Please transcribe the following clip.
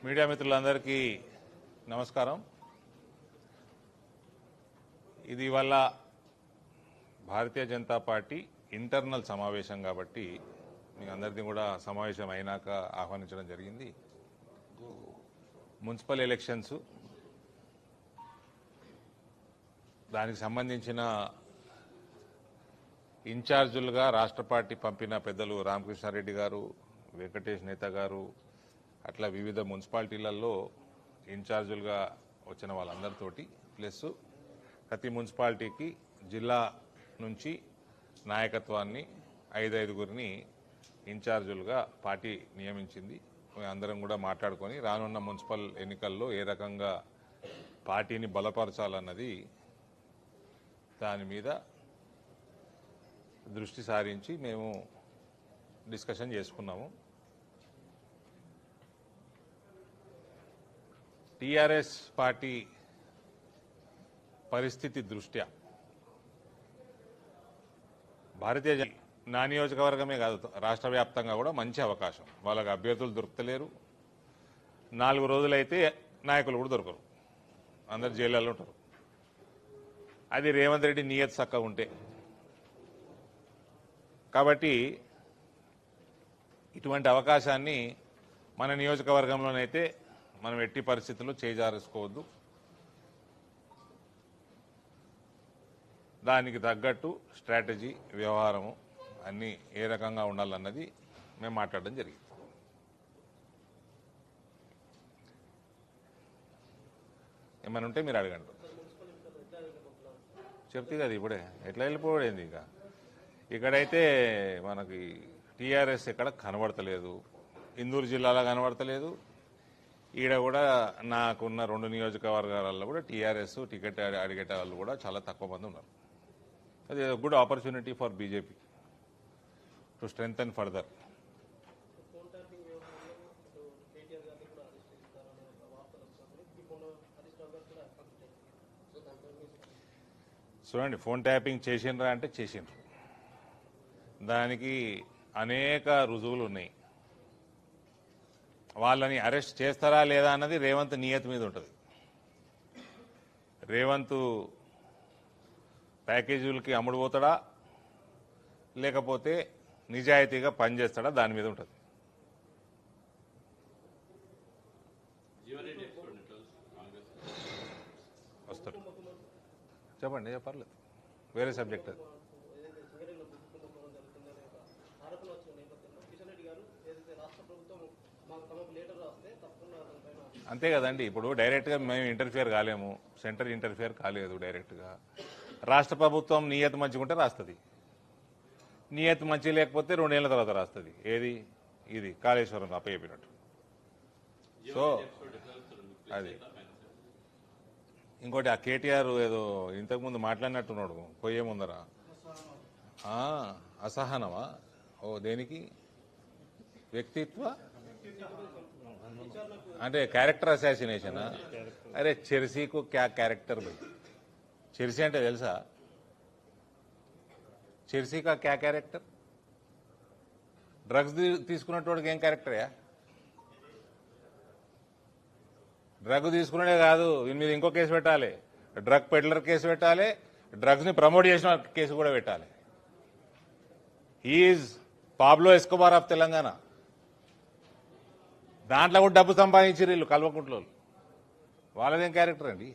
Media మిత్రులందరికీ నమస్కారం. ఇది ఇవాళ భారతీయ జనతా పార్టీ ఇంటర్నల్ సమావేశం కాబట్టి మీ అందరినీ కూడా సమావేశం అయినాక ఆహ్వానించడం జరిగింది. మున్సిపల్ ఎలక్షన్స్ దానికి సంబంధించిన ఇన్ఛార్జులుగా రాష్ట్ర పార్టీ పంపిన పెద్దలు రామకృష్ణారెడ్డి గారు, వెంకటేష్ నేత గారు, అట్లా వివిధ మున్సిపాలిటీలలో ఇన్ఛార్జులుగా వచ్చిన వాళ్ళందరితోటి ప్లస్ ప్రతి మున్సిపాలిటీకి జిల్లా నుంచి నాయకత్వాన్ని 5-5గురిని ఇన్ఛార్జులుగా పార్టీ నియమించింది. అందరం కూడా మాట్లాడుకొని రానున్న మున్సిపల్ ఎన్నికల్లో ఏ రకంగా పార్టీని బలపరచాలన్నది దాని మీద దృష్టి సారించి మేము డిస్కషన్ చేసుకున్నాము. టీఆర్ఎస్ పార్టీ పరిస్థితి దృష్ట్యా భారతీయ నా నియోజకవర్గమే కాదు రాష్ట్ర వ్యాప్తంగా కూడా మంచి అవకాశం. వాళ్ళకి అభ్యర్థులు దొరుకుతలేరు. 4 రోజులైతే నాయకులు కూడా దొరకరు, అందరు జైళ్ళలో ఉంటారు. అది రేవంత్ రెడ్డి నియత్ చక్కగా ఉంటే. కాబట్టి ఇటువంటి అవకాశాన్ని మన నియోజకవర్గంలోనైతే మనం ఎట్టి పరిస్థితుల్లో చేజారేసుకోవద్దు. దానికి తగ్గట్టు స్ట్రాటజీ, వ్యవహారము అన్నీ ఏ రకంగా ఉండాలన్నది మేము మాట్లాడడం జరిగింది. ఏమైనా ఉంటే మీరు అడగండి. చెప్తే కదా ఇప్పుడే ఎట్లా వెళ్ళిపోవడేంది. ఇక్కడైతే మనకి టీఆర్ఎస్ ఎక్కడ కనబడతలేదు, ఇందూరు జిల్లాలో కనబడతలేదు. ఈడ కూడా నాకున్న 2 నియోజకవర్గాలలో కూడా టీఆర్ఎస్ టికెట్ అడిగేట వాళ్ళు కూడా చాలా తక్కువ మంది ఉన్నారు. అది good opportunity for BJP to strengthen further. చూడండి, ఫోన్ ట్యాపింగ్ చేసిండ్రా అంటే చేసిండ్రు. దానికి అనేక రుజువులు ఉన్నాయి. వాళ్ళని అరెస్ట్ చేస్తారా లేదా అన్నది రేవంత్ నియత్ మీద ఉంటుంది. రేవంత్ ప్యాకేజీలకి అమ్ముడు పోతాడా లేకపోతే నిజాయితీగా పనిచేస్తాడా దాని మీద ఉంటుంది. వస్తాడు, చెప్పండి, పర్లేదు, వేరే సబ్జెక్ట్ అది. అంతే కదండి. ఇప్పుడు డైరెక్ట్గా మేము ఇంటర్ఫియర్ కాలేము, సెంటర్ ఇంటర్ఫియర్ కాలేదు డైరెక్ట్గా. రాష్ట్ర ప్రభుత్వం నియత్ మంచిగుంటే రాస్తుంది, నియత్ మంచి లేకపోతే 2 ఏళ్ల తర్వాత రాస్తుంది. ఏది ఇది కాళేశ్వరం అప్పచెప్పినట్టు. సో అది ఇంకోటి, ఆ కేటీఆర్ ఏదో ఇంతకుముందు మాట్లాడినట్టున్నాడు పోయే ముందర. అసహనమా? ఓ దేనికి? వ్యక్తిత్వ అంటే క్యారెక్టర్ అసాసినేషనా? అరే చెర్సీకు క్యా క్యారెక్టర్ భయ్. చెర్సీ అంటే తెలుసా? చెర్సీకా క్యా క్యారెక్టర్? డ్రగ్స్ తీసుకున్నటువంటి ఏం క్యారెక్టర్యా? డ్రగ్ తీసుకున్నాడే కాదు, దీని మీద ఇంకో కేసు పెట్టాలి, డ్రగ్ పెడ్లర్ కేసు పెట్టాలి, డ్రగ్స్ ని ప్రమోట్ చేసిన కేసు కూడా పెట్టాలి. He's Pablo Escobar of Telangana. దాంట్లో కూడా డబ్బు సంపాదించారు వీళ్ళు కల్వకుంట్లో. వాళ్ళదేం క్యారెక్టర్ అండి?